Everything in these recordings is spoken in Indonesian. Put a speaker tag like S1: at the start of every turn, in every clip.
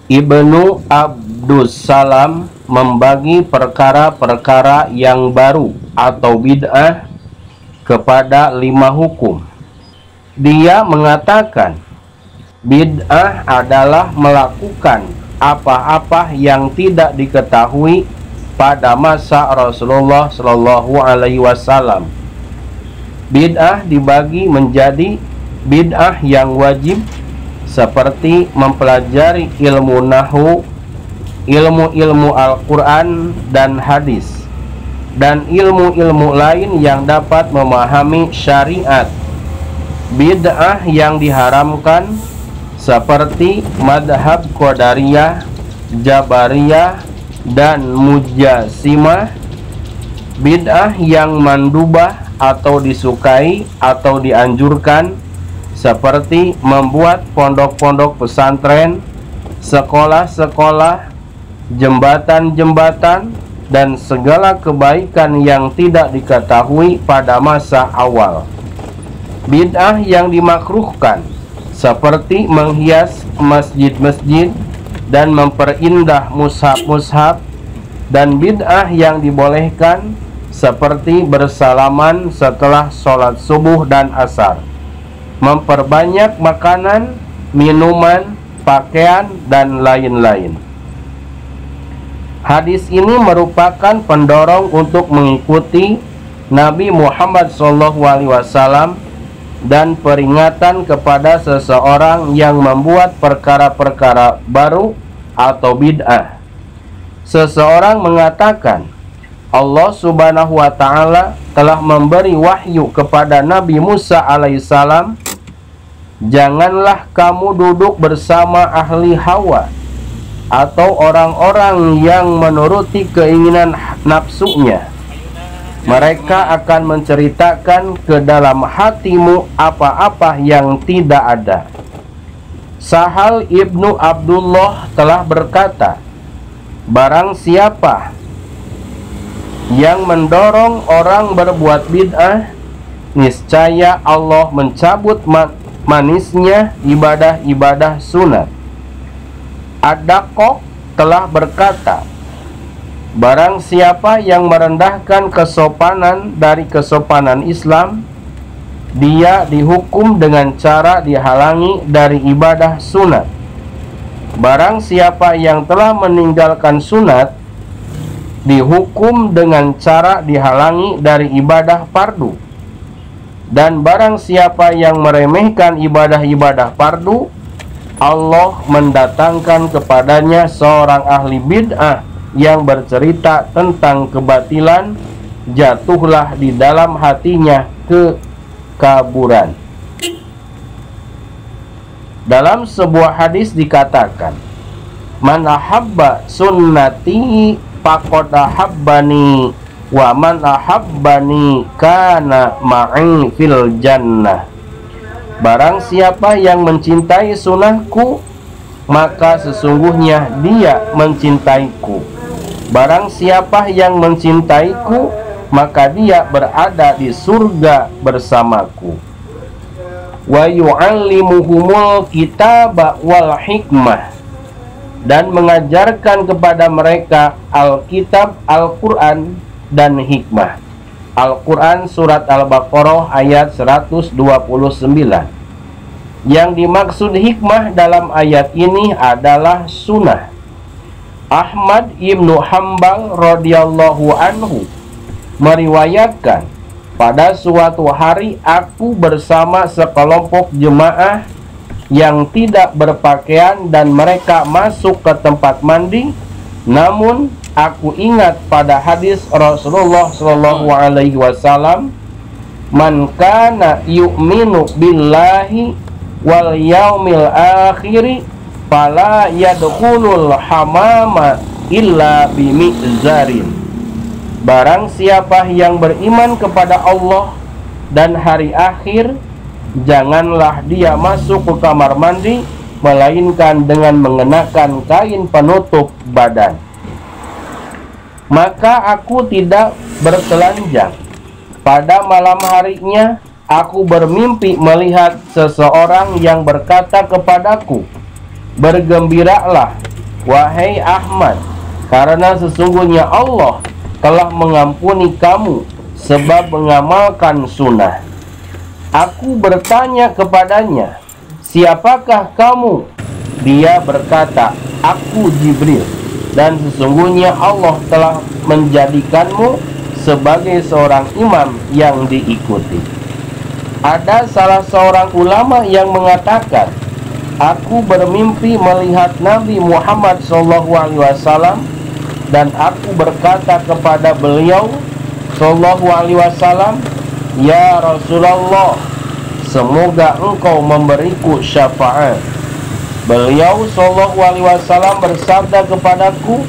S1: Ibnu Abdussalam membagi perkara-perkara yang baru atau bid'ah kepada 5 hukum. Dia mengatakan bid'ah adalah melakukan apa-apa yang tidak diketahui pada masa Rasulullah Shallallahu Alaihi Wasallam. Bid'ah dibagi menjadi bid'ah yang wajib seperti mempelajari ilmu nahwu, ilmu-ilmu Al-Quran dan hadis, dan ilmu-ilmu lain yang dapat memahami syariat. Bid'ah yang diharamkan seperti madhab Qadariyah, Jabariyah, dan Mujassimah. Bid'ah yang mandubah atau disukai atau dianjurkan seperti membuat pondok-pondok pesantren, sekolah-sekolah, jembatan-jembatan, dan segala kebaikan yang tidak diketahui pada masa awal. Bid'ah yang dimakruhkan seperti menghias masjid-masjid dan memperindah mushaf-mushaf, dan bid'ah yang dibolehkan seperti bersalaman setelah sholat subuh dan asar, memperbanyak makanan, minuman, pakaian, dan lain-lain. Hadis ini merupakan pendorong untuk mengikuti Nabi Muhammad SAW dan peringatan kepada seseorang yang membuat perkara-perkara baru atau bid'ah. Seseorang mengatakan Allah Subhanahu wa Ta'ala telah memberi wahyu kepada Nabi Musa alaihissalam, janganlah kamu duduk bersama ahli hawa atau orang-orang yang menuruti keinginan nafsunya. Mereka akan menceritakan ke dalam hatimu apa-apa yang tidak ada. Sahal ibnu Abdullah telah berkata, barang siapa yang mendorong orang berbuat bid'ah, niscaya Allah mencabut manisnya ibadah-ibadah sunat. Ad-Daqaq telah berkata, barang siapa yang merendahkan kesopanan dari kesopanan Islam, dia dihukum dengan cara dihalangi dari ibadah sunat. Barang siapa yang telah meninggalkan sunat, dihukum dengan cara dihalangi dari ibadah fardu. Dan barang siapa yang meremehkan ibadah-ibadah fardu, Allah mendatangkan kepadanya seorang ahli bid'ah yang bercerita tentang kebatilan, jatuhlah di dalam hatinya kekaburan. Dalam sebuah hadis dikatakan, man ahabba sunnati faqad ahabbani wa man ahabbani kana ma'i fil jannah. Barang siapa yang mencintai sunnahku, maka sesungguhnya dia mencintaiku. Barang siapa yang mencintaiku, maka dia berada di surga bersamaku. Wa yu'allimuhumul kitaba wal hikmah, dan mengajarkan kepada mereka Alkitab, Al-Quran, dan hikmah. Al-Quran surat Al-Baqarah ayat 129. Yang dimaksud hikmah dalam ayat ini adalah sunnah. Ahmad ibnu Hambal radhiyallahu anhu meriwayatkan, pada suatu hari aku bersama sekelompok jemaah yang tidak berpakaian dan mereka masuk ke tempat mandi. Namun aku ingat pada hadis Rasulullah Shallallahu Alaihi Wasallam, man kana yu'minu billahi wal yaumil akhiri fala yadkhulul hamama illa bimi'zarin. Barang siapa yang beriman kepada Allah dan hari akhir, janganlah dia masuk ke kamar mandi melainkan dengan mengenakan kain penutup badan. maka aku tidak bertelanjang. Pada malam harinya aku bermimpi melihat seseorang yang berkata kepadaku, bergembiralah, wahai Ahmad, karena sesungguhnya Allah telah mengampuni kamu sebab mengamalkan sunnah. Aku bertanya kepadanya, siapakah kamu? Dia berkata, aku Jibril, dan sesungguhnya Allah telah menjadikanmu sebagai seorang imam yang diikuti. Ada salah seorang ulama yang mengatakan, aku bermimpi melihat Nabi Muhammad SAW, dan aku berkata kepada beliau SAW, ya Rasulullah, semoga engkau memberiku syafaat. Beliau SAW bersabda kepadaku,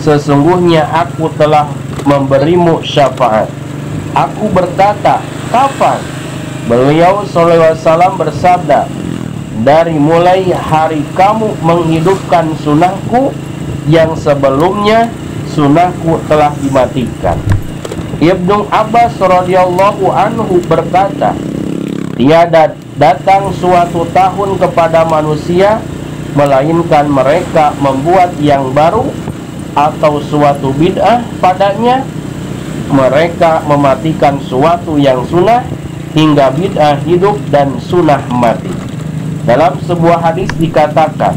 S1: sesungguhnya aku telah memberimu syafaat. Aku berkata, kapan? Beliau SAW bersabda, dari mulai hari kamu menghidupkan sunnahku yang sebelumnya sunnahku telah dimatikan. Ibnu Abbas radhiyallahu anhu berkata, tiada datang suatu tahun kepada manusia melainkan mereka membuat yang baru atau suatu bid'ah padanya. Mereka mematikan suatu yang sunnah hingga bid'ah hidup dan sunnah mati. Dalam sebuah hadis dikatakan,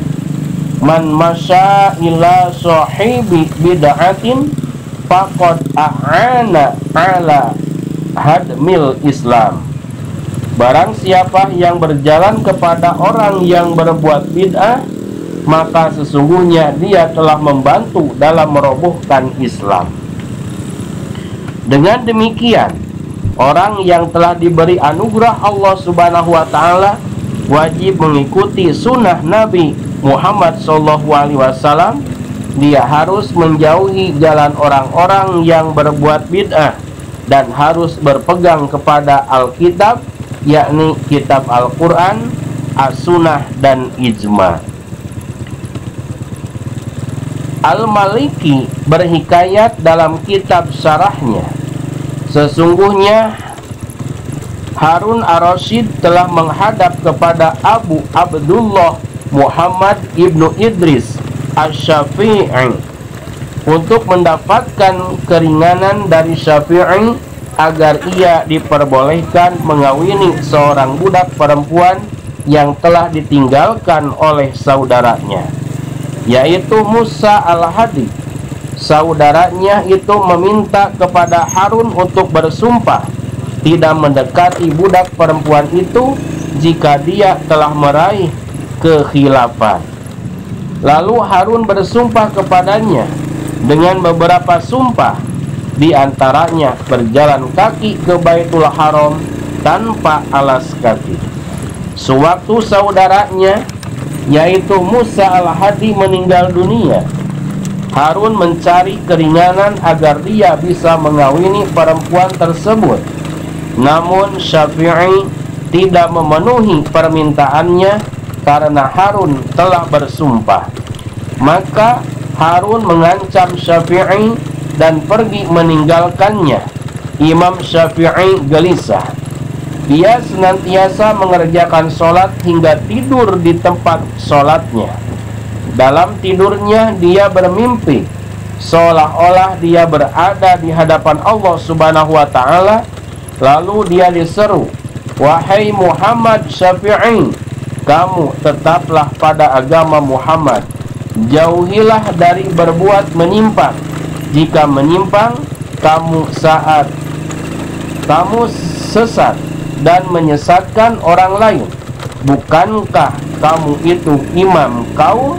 S1: man masya ila sahibi bid'atin faqad a'ana ala hadmil Islam. Barang siapa yang berjalan kepada orang yang berbuat bid'ah, maka sesungguhnya dia telah membantu dalam merobohkan Islam. Dengan demikian, orang yang telah diberi anugerah Allah Subhanahu wa taala wajib mengikuti sunnah Nabi Muhammad SAW. Dia harus menjauhi jalan orang-orang yang berbuat bid'ah dan harus berpegang kepada Alkitab, yakni kitab Al-Quran, As-Sunnah, dan Ijma. Al-Maliki berhikayat dalam kitab syarahnya, sesungguhnya Harun ar-Rasyid telah menghadap kepada Abu Abdullah Muhammad ibnu Idris Asy-Syafi'i untuk mendapatkan keringanan dari Syafi'i agar ia diperbolehkan mengawini seorang budak perempuan yang telah ditinggalkan oleh saudaranya, yaitu Musa al-Hadi. Saudaranya itu meminta kepada Harun untuk bersumpah tidak mendekati budak perempuan itu jika dia telah meraih kekhilafan. Lalu Harun bersumpah kepadanya dengan beberapa sumpah, di antaranya berjalan kaki ke Baitul Haram tanpa alas kaki. Sewaktu saudaranya, yaitu Musa al-Hadi, meninggal dunia, Harun mencari keringanan agar dia bisa mengawini perempuan tersebut. Namun Syafi'i tidak memenuhi permintaannya karena Harun telah bersumpah. Maka Harun mengancam Syafi'i dan pergi meninggalkannya. Imam Syafi'i gelisah. Dia senantiasa mengerjakan sholat hingga tidur di tempat sholatnya. Dalam tidurnya dia bermimpi seolah-olah dia berada di hadapan Allah Subhanahu wa ta'ala. Lalu dia diseru, wahai Muhammad Syafi'i, kamu tetaplah pada agama Muhammad. Jauhilah dari berbuat menyimpang. Jika menyimpang, kamu sesat dan menyesatkan orang lain. Bukankah kamu itu imam kaum?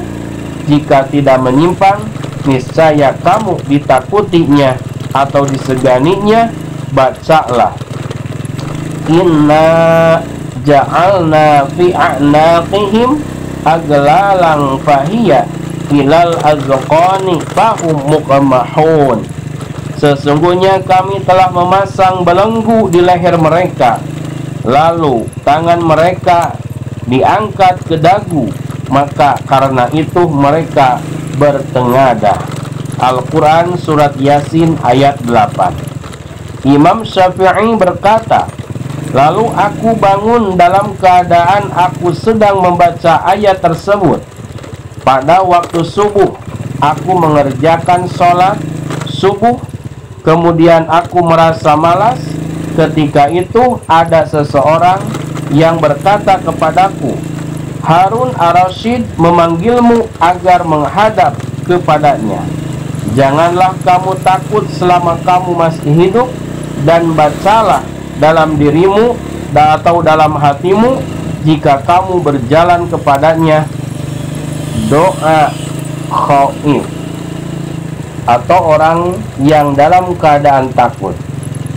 S1: Jika tidak menyimpang, niscaya kamu ditakutinya atau diseganinya. Bacalah, inna ja'alna fi a'naqihim aglalang fahiyya ilal azqani fahum muqammahun. Sesungguhnya kami telah memasang belenggu di leher mereka, lalu tangan mereka diangkat ke dagu, maka karena itu mereka bertengadah. Al-Quran surat Yasin ayat 8. Imam Syafi'i berkata, lalu aku bangun dalam keadaan aku sedang membaca ayat tersebut. Pada waktu subuh, aku mengerjakan sholat subuh, kemudian aku merasa malas. Ketika itu ada seseorang yang berkata kepadaku, Harun ar-Rasyid memanggilmu agar menghadap kepadanya. Janganlah kamu takut selama kamu masih hidup, dan bacalah dalam dirimu atau dalam hatimu jika kamu berjalan kepadanya doa khaif, atau orang yang dalam keadaan takut.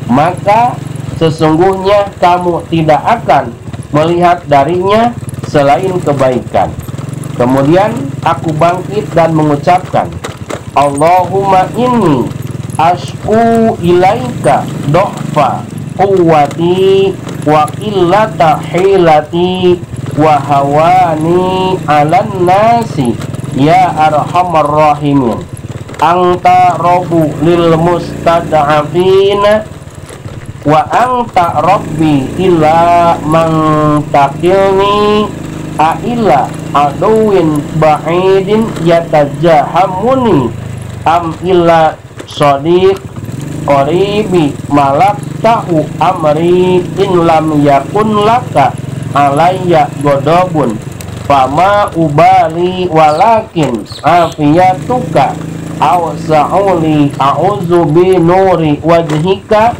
S1: Maka sesungguhnya kamu tidak akan melihat darinya selain kebaikan. Kemudian aku bangkit dan mengucapkan, Allahumma inni ashku ilaika do'fa quwwati wa qillata hilati wa hawani 'alan nasi ya arhamar rahimin. Anta rabbu lil mustad'afina wa anta rabbi illa man taqilni a'ila aduwin ba'idin yatajahamuni am illa sadiq qaribi malak tahu amri in lam yakun laka alayya godobun fama ubali walakin afiyatuka awsa'uli a'udzu bi nuri wajhika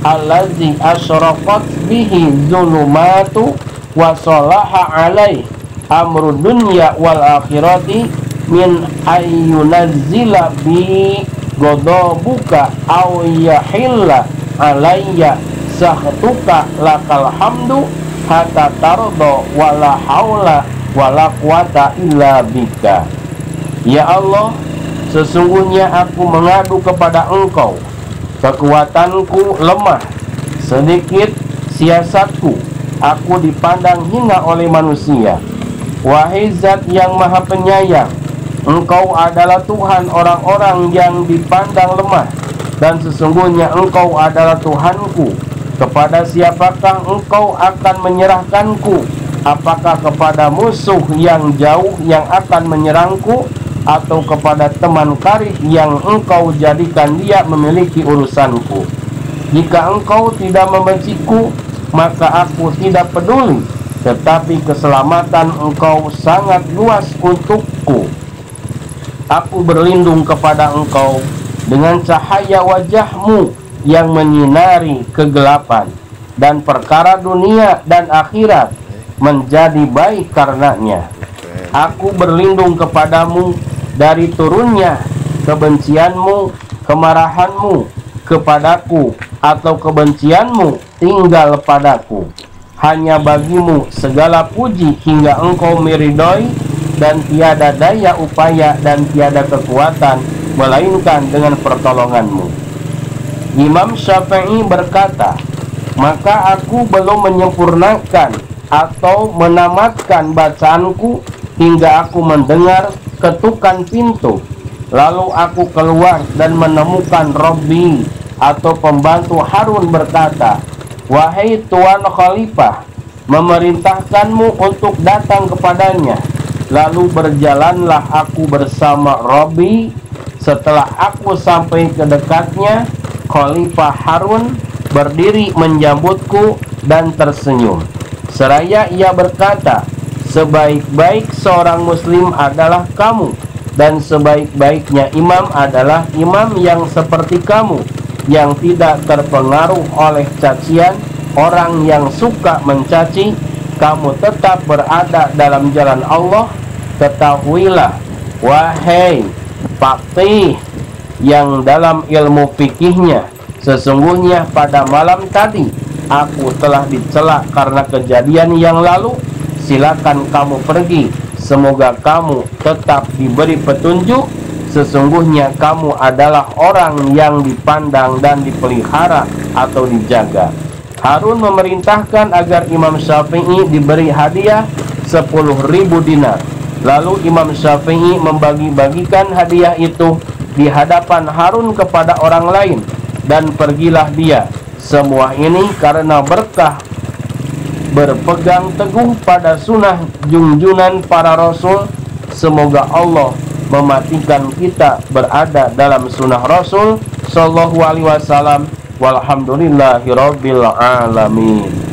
S1: allazi asyraqat bihi zulumatu wa salaha alaih amru dunya wal akhirati min ayyunazzila bi godobuka aw yahilla alayya sahtuka lakal hamdu hatta tardo wala haula wala quwata illa bika. Ya Allah, sesungguhnya aku mengadu kepada Engkau. Kekuatanku lemah, sedikit siasatku, aku dipandang hina oleh manusia. Wahai Zat yang Maha Penyayang, Engkau adalah Tuhan orang-orang yang dipandang lemah, dan sesungguhnya Engkau adalah Tuhanku. Kepada siapakah Engkau akan menyerahkanku? Apakah kepada musuh yang jauh yang akan menyerangku, atau kepada teman karib yang Engkau jadikan dia memiliki urusanku? Jika Engkau tidak membenciku, maka aku tidak peduli, tetapi keselamatan Engkau sangat luas untukku. Aku berlindung kepada Engkau dengan cahaya wajah-Mu yang menyinari kegelapan, dan perkara dunia dan akhirat menjadi baik karenanya. Aku berlindung kepadamu dari turunnya kebencian-Mu, kemarahan-Mu kepadaku, atau kebencian-Mu tinggal padaku. Hanya bagi-Mu segala puji hingga Engkau meridhoi, dan tiada daya upaya dan tiada kekuatan melainkan dengan pertolongan-Mu. Imam Syafi'i berkata, maka aku belum menyempurnakan atau menamatkan bacaanku hingga aku mendengar ketukan pintu. Lalu aku keluar dan menemukan Robbi atau pembantu Harun berkata, wahai Tuan Khalifah, memerintahkanmu untuk datang kepadanya. Lalu berjalanlah aku bersama Robbi. Setelah aku sampai ke dekatnya, Khalifah Harun berdiri menyambutku dan tersenyum. Seraya ia berkata, sebaik-baik seorang muslim adalah kamu, dan sebaik-baiknya imam adalah imam yang seperti kamu, yang tidak terpengaruh oleh cacian orang yang suka mencaci. Kamu tetap berada dalam jalan Allah. Ketahuilah, wahai faqih yang dalam ilmu fikihnya, sesungguhnya pada malam tadi aku telah dicela karena kejadian yang lalu. Silakan kamu pergi, semoga kamu tetap diberi petunjuk. Sesungguhnya kamu adalah orang yang dipandang dan dipelihara atau dijaga. Harun memerintahkan agar Imam Syafi'i diberi hadiah 10.000 dinar. Lalu Imam Syafi'i membagi-bagikan hadiah itu di hadapan Harun kepada orang lain, dan pergilah dia. Semua ini karena berkah berpegang teguh pada sunnah junjunan para rasul. Semoga Allah mematikan kita berada dalam sunnah Rasul sallallahu alaihi wasallam. Walhamdulillahirabbil alamin.